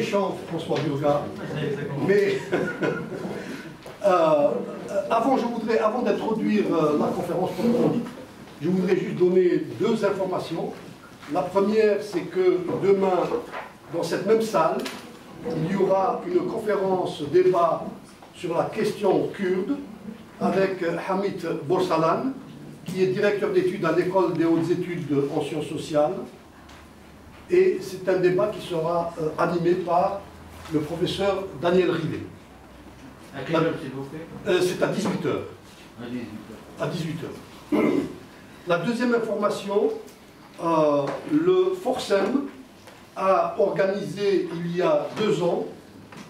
méchant, François Burga, mais avant d'introduire la conférence proprement dite, je voudrais juste donner deux informations. La première, c'est que demain, dans cette même salle, il y aura une conférence débat sur la question kurde avec Hamid Borsalan, qui est directeur d'études à l'École des hautes études en sciences sociales. Et c'est un débat qui sera animé par le professeur Daniel Rivet. À quelle heure, s'il vous plaît? C'est à 18h. À 18h. La deuxième information, le Forcem a organisé il y a 2 ans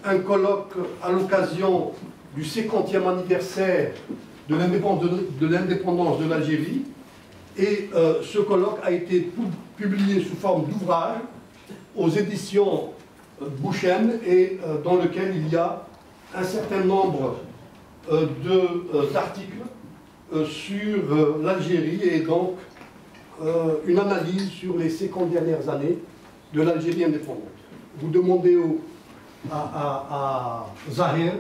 un colloque à l'occasion du 50e anniversaire de l'indépendance de l'Algérie. Et ce colloque a été publié sous forme d'ouvrage aux éditions Bouchen et dans lequel il y a un certain nombre d'articles sur l'Algérie et donc une analyse sur les 50 dernières années de l'Algérie indépendante. Vous demandez à Zahir,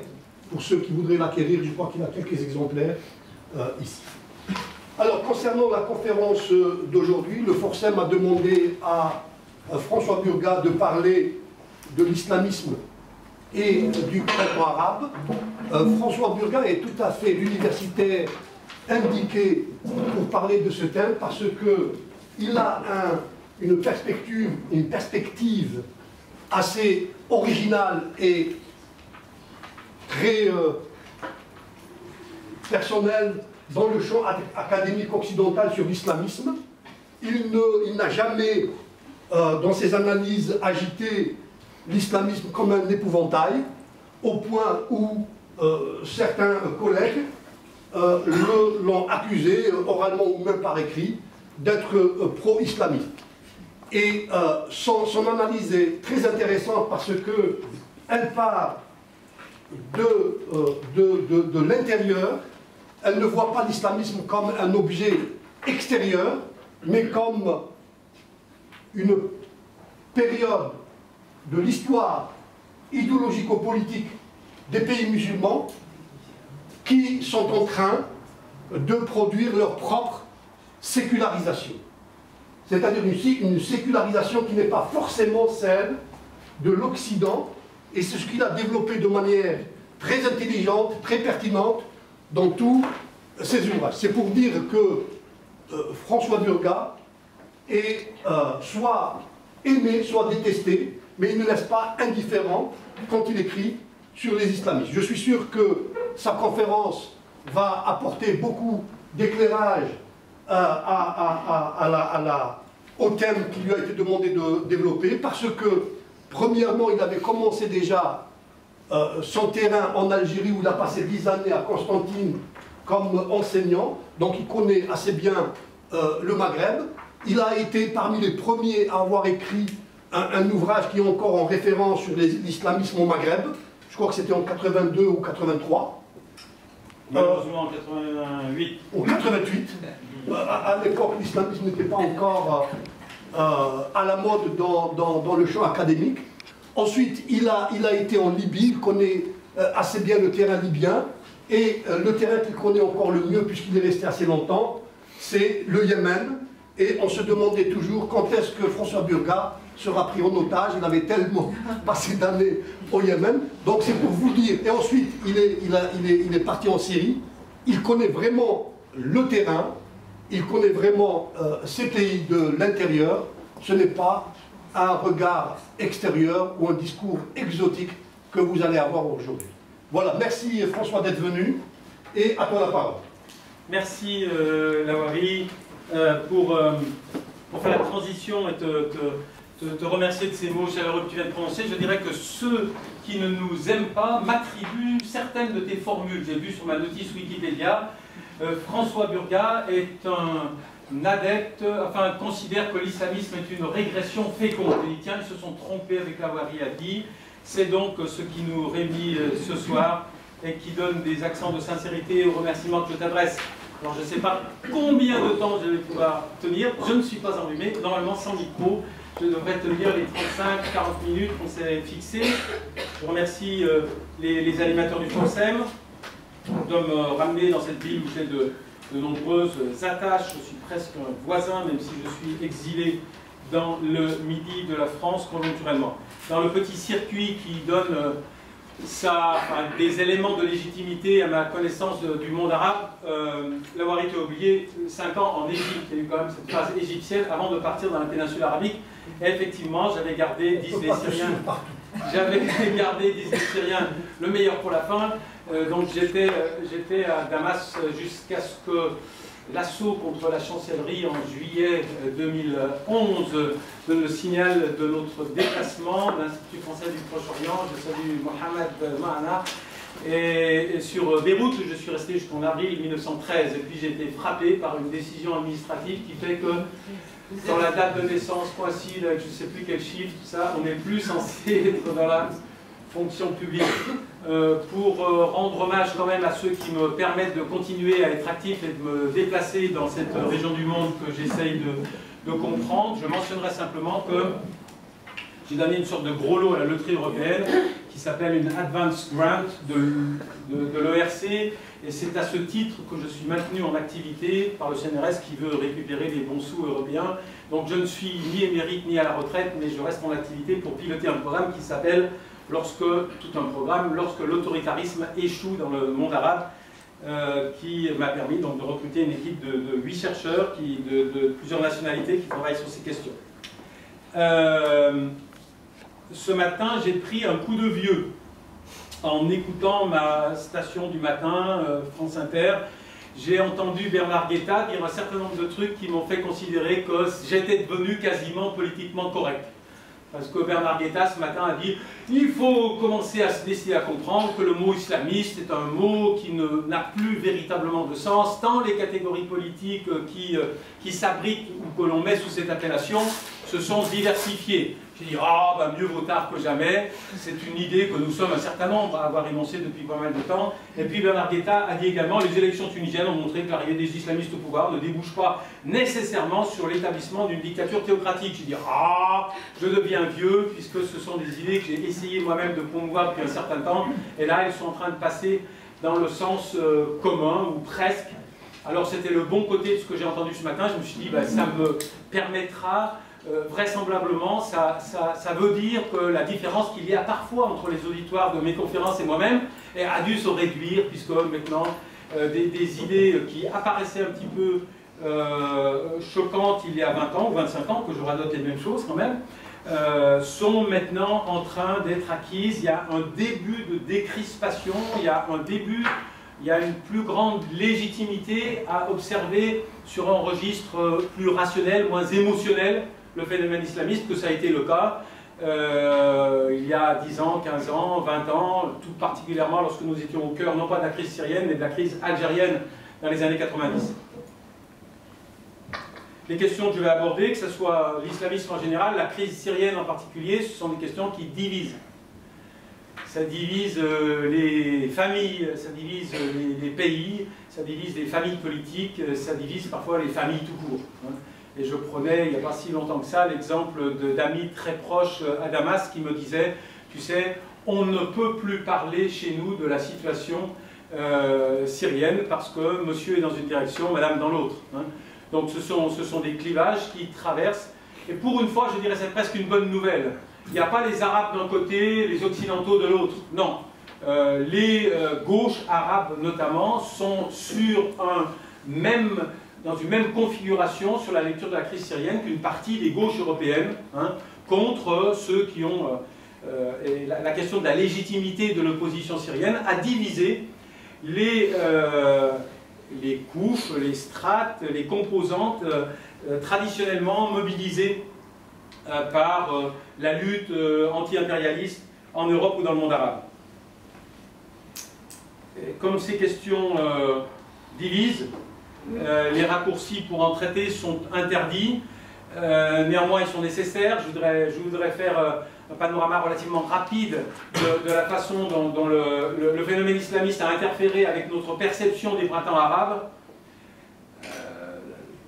pour ceux qui voudraient l'acquérir, je crois qu'il a quelques exemplaires ici. Alors, concernant la conférence d'aujourd'hui, le Forcem a demandé à François Burga de parler de l'islamisme et du printemps arabe. François Burga est tout à fait l'universitaire indiqué pour parler de ce thème parce qu'il a une perspective assez originale et très personnelle dans le champ académique occidental sur l'islamisme. Il n'a jamais, dans ses analyses, agité l'islamisme comme un épouvantail, au point où certains collègues l'ont accusé, oralement ou même par écrit, d'être pro-islamiste. Et son analyse est très intéressante parce qu'elle part de l'intérieur. Elle ne voit pas l'islamisme comme un objet extérieur, mais comme une période de l'histoire idéologico-politique des pays musulmans qui sont en train de produire leur propre sécularisation. C'est-à-dire une sécularisation qui n'est pas forcément celle de l'Occident, et c'est ce qu'il a développé de manière très intelligente, très pertinente, dans tous ses ouvrages. C'est pour dire que François Burga est soit aimé, soit détesté, mais il ne laisse pas indifférent quand il écrit sur les islamistes. Je suis sûr que sa conférence va apporter beaucoup d'éclairage au thème qui lui a été demandé de développer, parce que, premièrement, il avait commencé déjà son terrain en Algérie, où il a passé 10 années à Constantine comme enseignant, donc il connaît assez bien le Maghreb. Il a été parmi les premiers à avoir écrit un ouvrage qui est encore en référence sur l'islamisme au Maghreb. Je crois que c'était en 82 ou 83. Malheureusement en 88. En 88. À l'époque, l'islamisme n'était pas encore à la mode dans le champ académique. Ensuite, il a été en Libye, il connaît assez bien le terrain libyen, et le terrain qu'il connaît encore le mieux, puisqu'il est resté assez longtemps, c'est le Yémen. Et on se demandait toujours quand est-ce que François Burga sera pris en otage. Il avait tellement passé d'années au Yémen. Donc c'est pour vous dire. Et ensuite, il est parti en Syrie. Il connaît vraiment le terrain. Il connaît vraiment ces pays de l'intérieur. Ce n'est pas un regard extérieur ou un discours exotique que vous allez avoir aujourd'hui. Voilà, merci François d'être venu, et à toi la parole. Merci Lawari pour faire la transition et te remercier de ces mots chaleureux que tu viens de prononcer. Je dirais que ceux qui ne nous aiment pas m'attribuent certaines de tes formules. J'ai vu sur ma notice Wikipédia, François Burga est un adepte, enfin considère que l'islamisme est une régression féconde. Il dit tiens, ils se sont trompés avec Lawari a dit. C'est donc ce qui nous réunit ce soir et qui donne des accents de sincérité aux remerciements que je t'adresse. Alors je ne sais pas combien de temps je vais pouvoir tenir, je ne suis pas enrhumé, normalement sans micro, je devrais tenir les 35-40 minutes qu'on s'est fixées. Je remercie les animateurs du FONSEM de me ramener dans cette ville où j'ai de nombreuses attaches. Je suis presque un voisin, même si je suis exilé dans le midi de la France conjoncturellement. Dans le petit circuit qui donne des éléments de légitimité à ma connaissance du monde arabe, l'avoir été oublié 5 ans en Égypte. Il y a eu quand même cette phase égyptienne avant de partir dans la péninsule arabique. Et effectivement, j'avais gardé, disent les Syriens, le meilleur pour la fin. Donc j'étais à Damas jusqu'à ce que l'assaut contre la chancellerie en juillet 2011 donne le signal de notre déplacement. L'Institut français du Proche-Orient, je salue Mohamed Mahana. Et sur Beyrouth, je suis resté jusqu'en avril 1913. Et puis j'ai été frappé par une décision administrative qui fait que quand la date de naissance coïncide avec je ne sais plus quel chiffre, tout ça, on n'est plus censé être dans la fonction publique. Pour rendre hommage quand même à ceux qui me permettent de continuer à être actif et de me déplacer dans cette région du monde que j'essaye de comprendre, je mentionnerai simplement que j'ai donné une sorte de gros lot à la loterie européenne qui s'appelle une Advance Grant de l'ERC, et c'est à ce titre que je suis maintenu en activité par le CNRS qui veut récupérer les bons sous européens. Donc je ne suis ni émérite ni à la retraite, mais je reste en activité pour piloter un programme qui s'appelle lorsque l'autoritarisme échoue dans le monde arabe, qui m'a permis donc de recruter une équipe de 8 chercheurs de plusieurs nationalités qui travaillent sur ces questions. Ce matin, j'ai pris un coup de vieux en écoutant ma station du matin, France Inter. J'ai entendu Bernard Guetta dire un certain nombre de trucs qui m'ont fait considérer que j'étais devenu quasiment politiquement correct. Parce que Bernard Guetta, ce matin, a dit « Il faut commencer à se décider à comprendre que le mot islamiste est un mot qui n'a plus véritablement de sens, tant les catégories politiques qui s'abritent ou que l'on met sous cette appellation se sont diversifiées. » J'ai dit « Ah, bah, mieux vaut tard que jamais. » C'est une idée que nous sommes un certain nombre à avoir énoncée depuis pas mal de temps. Et puis Bernard Guetta a dit également « Les élections tunisiennes ont montré que l'arrivée des islamistes au pouvoir ne débouche pas nécessairement sur l'établissement d'une dictature théocratique. » J'ai dit « Ah, je deviens vieux, puisque ce sont des idées que j'ai essayé moi-même de promouvoir depuis un certain temps. Et là, elles sont en train de passer dans le sens commun, ou presque. » Alors c'était le bon côté de ce que j'ai entendu ce matin. Je me suis dit bah, « Ça me permettra... » vraisemblablement, ça veut dire que la différence qu'il y a parfois entre les auditoires de mes conférences et moi-même a dû se réduire, puisque maintenant des idées qui apparaissaient un petit peu choquantes il y a 20 ans ou 25 ans, que je radote les mêmes choses quand même, sont maintenant en train d'être acquises. Il y a un début de décrispation, il y a une plus grande légitimité à observer sur un registre plus rationnel, moins émotionnel, le phénomène islamiste, que ça a été le cas il y a 10 ans, 15 ans, 20 ans, tout particulièrement lorsque nous étions au cœur, non pas de la crise syrienne, mais de la crise algérienne dans les années 90. Les questions que je vais aborder, que ce soit l'islamisme en général, la crise syrienne en particulier, ce sont des questions qui divisent. Ça divise les familles, ça divise les pays, ça divise les familles politiques, ça divise parfois les familles tout court. Et je prenais, il n'y a pas si longtemps que ça, l'exemple d'amis très proches à Damas qui me disaient, tu sais, on ne peut plus parler chez nous de la situation syrienne parce que monsieur est dans une direction, madame dans l'autre. Donc ce sont des clivages qui traversent. Et pour une fois, je dirais, c'est presque une bonne nouvelle. Il n'y a pas les Arabes d'un côté, les Occidentaux de l'autre. Non. Les gauches arabes, notamment, sont dans une même configuration sur la lecture de la crise syrienne qu'une partie des gauches européennes, contre ceux qui ont... la question de la légitimité de l'opposition syrienne a divisé les couches, les strates, les composantes traditionnellement mobilisées par la lutte anti-impérialiste en Europe ou dans le monde arabe. Et comme ces questions divisent, les raccourcis pour en traiter sont interdits, néanmoins ils sont nécessaires. Je voudrais faire un panorama relativement rapide de la façon dont le phénomène islamiste a interféré avec notre perception des printemps arabes.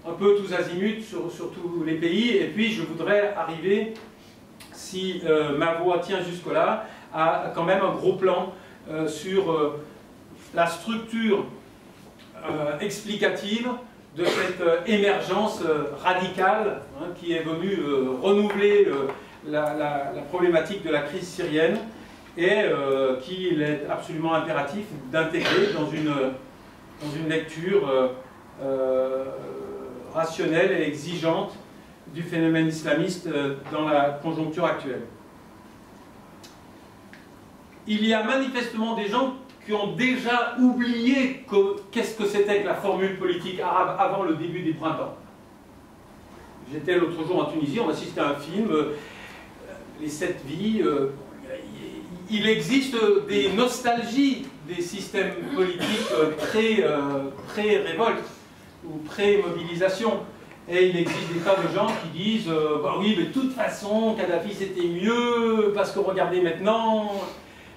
un peu tous azimuts sur tous les pays, et puis je voudrais arriver, si ma voix tient jusque-là, à quand même un gros plan sur la structure explicative de cette émergence radicale qui est venue renouveler la problématique de la crise syrienne et qu'il est absolument impératif d'intégrer dans une lecture rationnelle et exigeante du phénomène islamiste dans la conjoncture actuelle. Il y a manifestement des gens qui ont déjà oublié qu'est-ce que c'était que la formule politique arabe avant le début des printemps. J'étais l'autre jour en Tunisie, on assistait à un film, Les 7 vies. Il existe des nostalgies des systèmes politiques pré-révolte ou pré-mobilisation. Et il existe des tas de gens qui disent bah oui, mais de toute façon, Kadhafi c'était mieux, parce que regardez maintenant.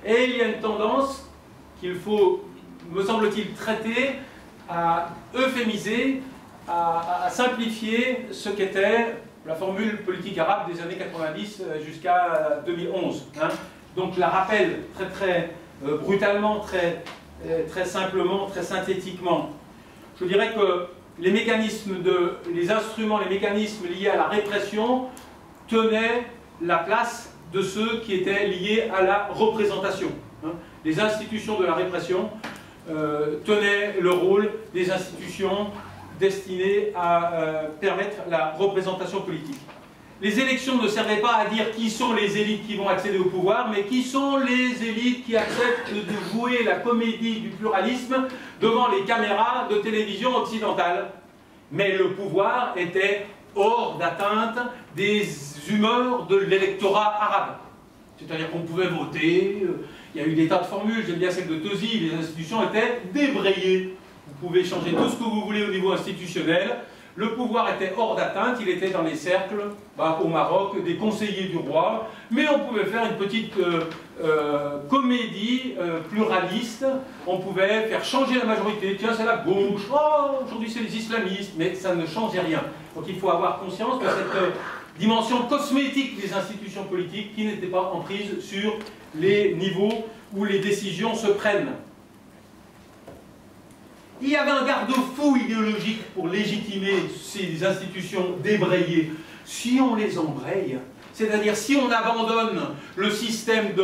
Et il y a une tendance qu'il faut, me semble-t-il, traiter à euphémiser, à simplifier ce qu'était la formule politique arabe des années 90 jusqu'à 2011. Hein. Donc je la rappelle très brutalement, très simplement, très synthétiquement. Je dirais que les mécanismes, les instruments, les mécanismes liés à la répression tenaient la place de ceux qui étaient liés à la représentation. Les institutions de la répression tenaient le rôle des institutions destinées à permettre la représentation politique. Les élections ne servaient pas à dire qui sont les élites qui vont accéder au pouvoir, mais qui sont les élites qui acceptent de jouer la comédie du pluralisme devant les caméras de télévision occidentale. Mais le pouvoir était hors d'atteinte des humeurs de l'électorat arabe. C'est-à-dire qu'on pouvait voter, il y a eu des tas de formules, j'aime bien celle de Tosi, les institutions étaient débrayées. Vous pouvez changer tout ce que vous voulez au niveau institutionnel. Le pouvoir était hors d'atteinte, il était dans les cercles, au Maroc, des conseillers du roi, mais on pouvait faire une petite comédie pluraliste, on pouvait faire changer la majorité, tiens c'est la gauche, oh, aujourd'hui c'est les islamistes, mais ça ne changeait rien. Donc il faut avoir conscience de cette dimension cosmétique des institutions politiques qui n'était pas en prise sur les niveaux où les décisions se prennent. Il y avait un garde-fou idéologique pour légitimer ces institutions débrayées. Si on les embraye, c'est-à-dire si on abandonne le système de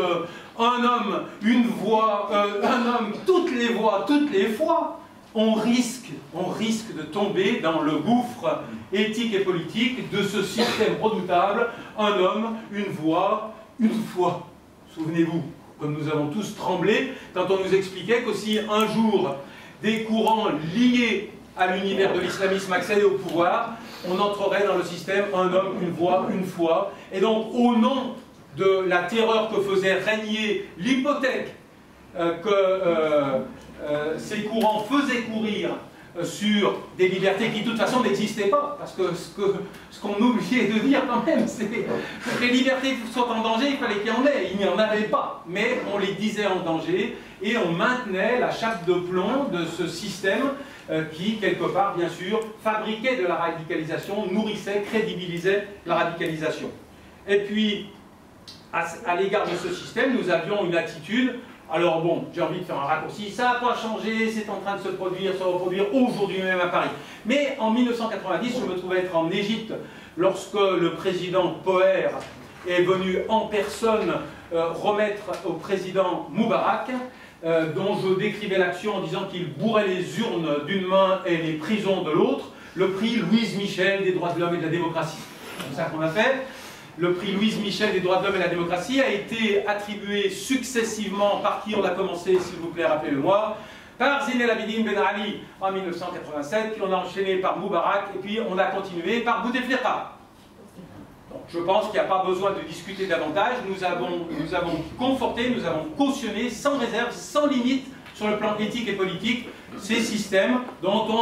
un homme, une voix, un homme, toutes les voix, toutes les fois, on risque de tomber dans le gouffre éthique et politique de ce système redoutable, un homme, une voix, une foi. Souvenez-vous, comme nous avons tous tremblé quand on nous expliquait qu'aussi un jour, des courants liés à l'univers de l'islamisme accédaient au pouvoir, on entrerait dans le système un homme, une voix, une foi. Et donc, au nom de la terreur que faisait régner l'hypothèque que ces courants faisaient courir sur des libertés qui de toute façon n'existaient pas, parce que ce qu'on oubliait de dire quand même, c'est que les libertés soient en danger, il fallait qu'il y en ait, il n'y en avait pas, mais on les disait en danger, et on maintenait la chape de plomb de ce système qui, quelque part, bien sûr, fabriquait de la radicalisation, nourrissait, crédibilisait la radicalisation. Et puis, à l'égard de ce système, nous avions une attitude. Alors bon, j'ai envie de faire un raccourci, ça n'a pas changé, c'est en train de se reproduire aujourd'hui même à Paris. Mais en 1990, je me trouvais être en Égypte lorsque le président Poher est venu en personne remettre au président Moubarak, dont je décrivais l'action en disant qu'il bourrait les urnes d'une main et les prisons de l'autre, le prix Louise Michel des droits de l'homme et de la démocratie. C'est comme ça qu'on a fait. Le prix Louise Michel des droits de l'homme et de la démocratie a été attribué successivement, par qui on a commencé, s'il vous plaît, rappelez-le-moi, par Zine El Abidine Ben Ali en 1987, puis on a enchaîné par Moubarak, et puis on a continué par Bouteflika. Donc je pense qu'il n'y a pas besoin de discuter davantage, nous avons conforté, nous avons cautionné, sans réserve, sans limite, sur le plan éthique et politique, ces systèmes dont on